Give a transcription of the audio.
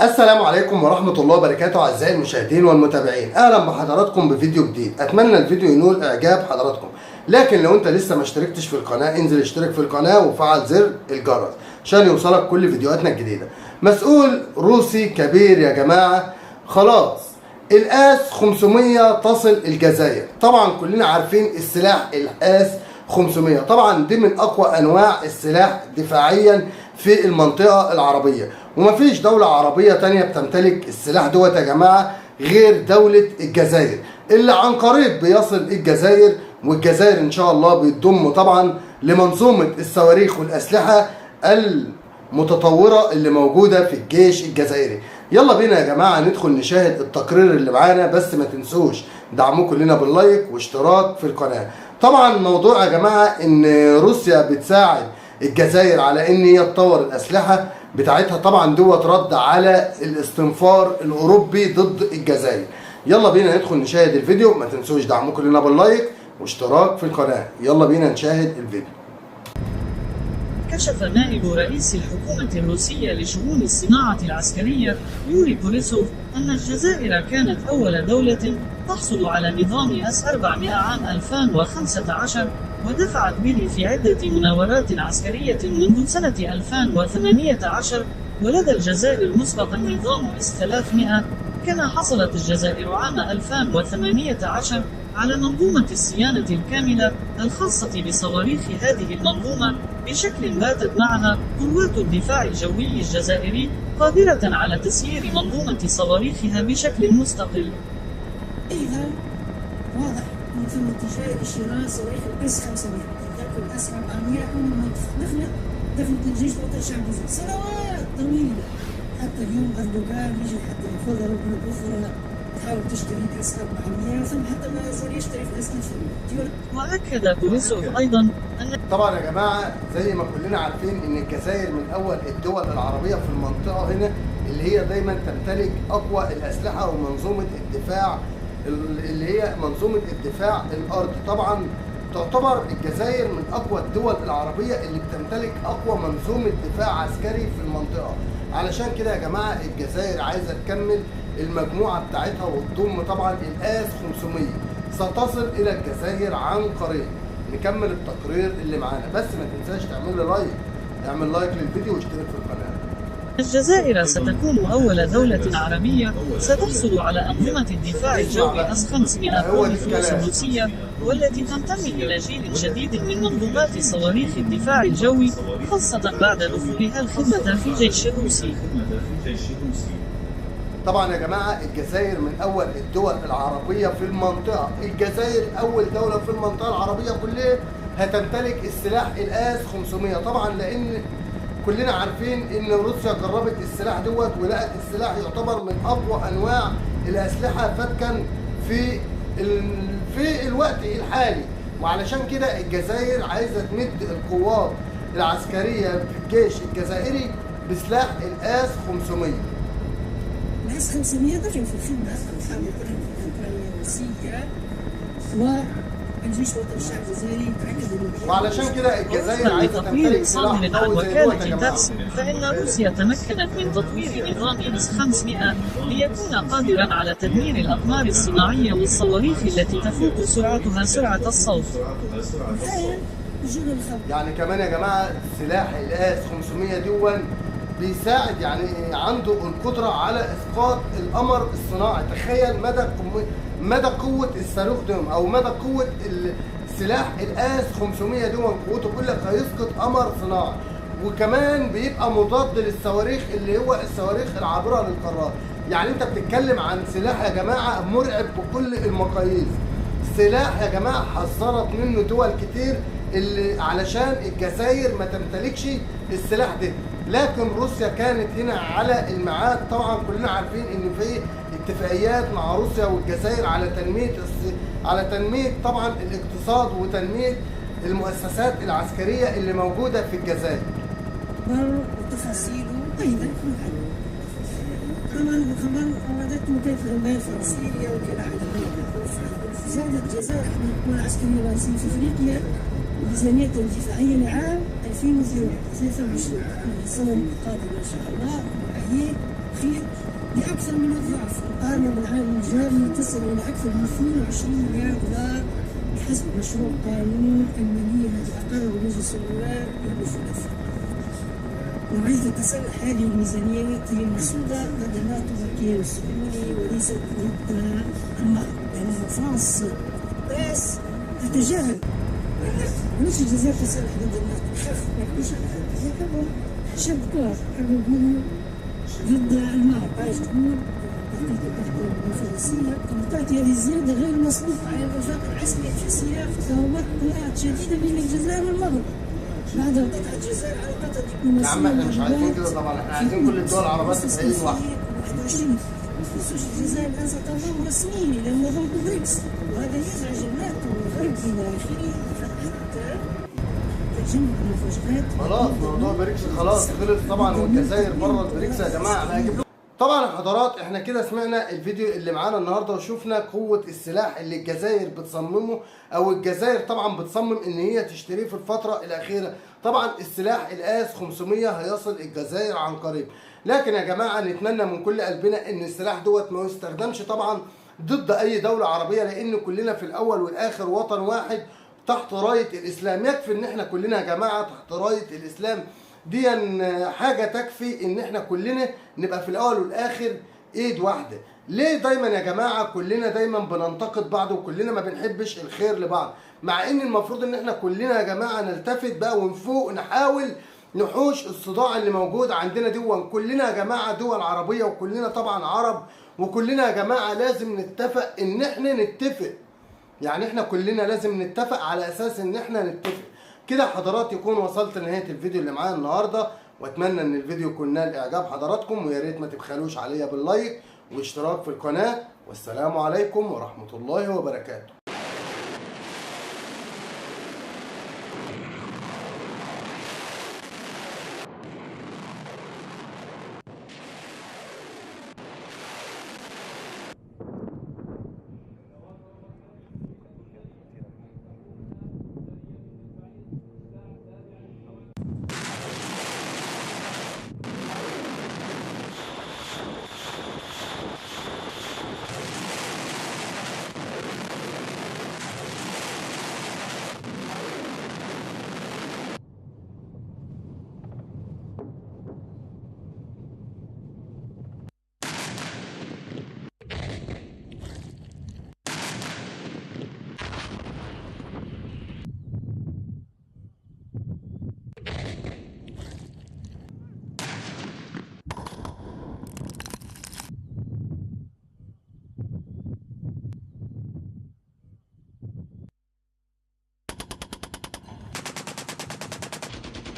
السلام عليكم ورحمة الله وبركاته أعزائي المشاهدين والمتابعين، أهلا بحضراتكم بفيديو جديد. أتمنى الفيديو ينول إعجاب حضراتكم، لكن لو أنت لسه ما اشتركتش في القناة انزل اشترك في القناة وفعل زر الجرس عشان يوصلك كل فيديوهاتنا الجديدة. مسؤول روسي كبير يا جماعة، خلاص الآس 500 تصل الجزائر. طبعا كلنا عارفين السلاح الآس 500، طبعا دي من أقوى أنواع السلاح دفاعيا في المنطقة العربية، ومفيش دولة عربية تانية بتمتلك السلاح دوت يا جماعة غير دولة الجزائر، اللي عن قريب بيصل الجزائر، والجزائر إن شاء الله بيتضم طبعا لمنظومة الصواريخ والأسلحة المتطورة اللي موجودة في الجيش الجزائري. يلا بينا يا جماعة ندخل نشاهد التقرير اللي معانا، بس ما تنسوش دعموكم لنا باللايك واشتراك في القناة. طبعا الموضوع يا جماعة ان روسيا بتساعد الجزائر على ان هي تطور الاسلحة بتاعتها، طبعا دوت رد على الاستنفار الاوروبي ضد الجزائر. يلا بينا ندخل نشاهد الفيديو، ما تنسوش دعموكم لنا باللايك واشتراك في القناة. يلا بينا نشاهد الفيديو. كشف نائب رئيس الحكومة الروسية لشؤون الصناعة العسكرية يوري بوريسوف أن الجزائر كانت أول دولة تحصل على نظام S-400 عام 2015، ودفعت به في عدة مناورات عسكرية منذ سنة 2018. ولدى الجزائر مسبقا نظام S-300. كما حصلت الجزائر عام 2018 على منظومة الصيانة الكاملة الخاصة بصواريخ هذه المنظومة، بشكل باتت معها قوات الدفاع الجوي الجزائري قادرة على تسيير منظومة صواريخها بشكل مستقل. إذا واضح أن ثم اتجاه لشراء صواريخ الإس 500، تأكل الإس 400 هم دفنت الجيش الوطني الشعبي سنوات طويلة، حتى اليوم أردوغان يجي حتى ياخذها ركنة أخرى تحاول تشتري الإس 400 ثم حتى ما يزال يشتري في الإس 500. وأكد بوريسوف أيضا أن طبعا يا جماعة زي ما كلنا عارفين ان الجزائر من اول الدول العربية في المنطقة هنا اللي هي دايما تمتلك اقوى الاسلحة ومنظومة الدفاع اللي هي منظومة الدفاع الارضي. طبعا تعتبر الجزائر من اقوى الدول العربية اللي بتمتلك اقوى منظومة دفاع عسكري في المنطقة. علشان كده يا جماعة الجزائر عايزة تكمل المجموعة بتاعتها وتضم طبعا الآس 500 ستصل الى الجزائر عن قريب. نكمل التقرير اللي معانا، بس ما تنساش تعمل لي لايك، اعمل لايك للفيديو واشترك في القناة. الجزائر ستكون أول دولة عربية ستحصل على أنظمة الدفاع الجوي S-500 بالفلوس الروسية، والتي تنتمي إلى جيل جديد من منظومات صواريخ الدفاع الجوي، خاصة بعد دخولها الخدمة في الجيش الروسي. طبعا يا جماعة الجزائر من أول الدول العربية في المنطقة، الجزائر أول دولة في المنطقة العربية كلها هتمتلك السلاح الآس 500. طبعا لأن كلنا عارفين إن روسيا جربت السلاح دوت ولقت السلاح يعتبر من أقوى أنواع الأسلحة فتكا في الوقت الحالي، وعلشان كده الجزائر عايزة تمد القوات العسكرية في الجيش الجزائري بسلاح الآس 500. الإس 500 دخل في الخدمة الأوكرانية الروسية، والجيش الوطني الشعبي الجزائري تأكد وعلشان كده الجزائر وفقا عايزة لتقرير تمتلك صادر سلاح عن قوي زي دوت يا وكالة جماعة. تاكس، فإن روسيا تمكنت من تطوير نظام S-500 ليكون قادرا على تدمير الأقمار الصناعية والصواريخ التي تفوق سرعتها سرعة الصوت. يعني كمان يا جماعة سلاح الآس 500 دون بيساعد، يعني عنده القدرة على إسقاط القمر الصناعي. تخيل مدى قوة الصاروخ دون أو مدى قوة السلاح الآس 500 دون، قوته بيقول لك هيسقط قمر صناعي. وكمان بيبقى مضاد للصواريخ اللي هو الصواريخ العابرة للقارات. يعني انت بتتكلم عن سلاح يا جماعة مرعب بكل المقاييس، سلاح يا جماعة حذرت منه دول كتير اللي علشان الجزائر ما تمتلكش السلاح ده، لكن روسيا كانت هنا على الميعاد. طبعا كلنا عارفين ان في اتفاقيات مع روسيا والجزائر على تنمية طبعا الاقتصاد وتنمية المؤسسات العسكرية اللي موجودة في الجزائر. وتفاصيله أيضا كمان أرادتهم كيف العمال في سوريا وكذا زادت الجزائر القوى العسكرية الرئيسية في أفريقيا ميزانيتها الدفاعية لعام 2023 السنة القادمة إن شاء الله هي الأخير بأكثر من الضعف مقارنة بالعام الجاري، تصل إلى أكثر من 22 مليار دولار بحسب مشروع قانون المالية الذي أقره مجلس النواب يوم الثلاثاء. نوعية التسلح هذه الميزانيات هي مسودة لدى الناتو والكيان الصهيوني وليست ضد المغرب، لأن فرنسا بس تتجاهل مش الجزائر تسلح ضد الناتو، خاف ما يكونش يحبوا شد كار يحبوا ضد المغرب، عايش تقول الفرنسية تعطي هذه الزيادة غير مسبوقة على الوفاق العسكري في سياق تهورات شديدة بين الجزائر والمغرب. بعد قطع الجزائر علاقتها الدبلوماسية. يا عم احنا مش عايزين كده طبعا، احنا عايزين كل الدول العربية تبقى ايد واحدة. 21 خصوص الجزائر الآن ستنضم رسميا إلى نظام بريكس، وهذا يزعج الناتو والغرب إلى آخره، حتى تجمع المفاجآت. خلاص موضوع بريكس خلاص خلص طبعا، والجزائر بره البريكس يا جماعة. انا هجيب لكم طبعا يا حضرات، احنا كده سمعنا الفيديو اللي معانا النهارده وشوفنا قوة السلاح اللي الجزائر بتصممه، او الجزائر طبعا بتصمم ان هي تشتريه في الفترة الاخيرة. طبعا السلاح الاس 500 هيصل الجزائر عن قريب، لكن يا جماعة نتمنى من كل قلبنا ان السلاح دوت ما يستخدمش طبعا ضد اي دولة عربية، لان كلنا في الاول والاخر وطن واحد تحت راية الاسلام. يكفي ان احنا كلنا يا جماعة تحت راية الاسلام، دي حاجة تكفي ان احنا كلنا نبقى في الاول والاخر ايد واحدة. ليه دايما يا جماعة كلنا دايما بننتقد بعض وكلنا ما بنحبش الخير لبعض، مع ان المفروض ان احنا كلنا يا جماعة نلتفت بقى ونفوق نحاول نحوش الصداع اللي موجود عندنا دول. كلنا يا جماعة دول عربية وكلنا طبعا عرب، وكلنا يا جماعة لازم نتفق ان احنا نتفق، يعني احنا كلنا لازم نتفق على اساس ان احنا نتفق. كده حضرات يكون وصلت لنهاية الفيديو اللي معانا النهاردة، واتمنى ان الفيديو يكون نال اعجاب حضراتكم، ويا ريت ما تبخلوش عليا باللايك واشتراك في القناة. والسلام عليكم ورحمة الله وبركاته.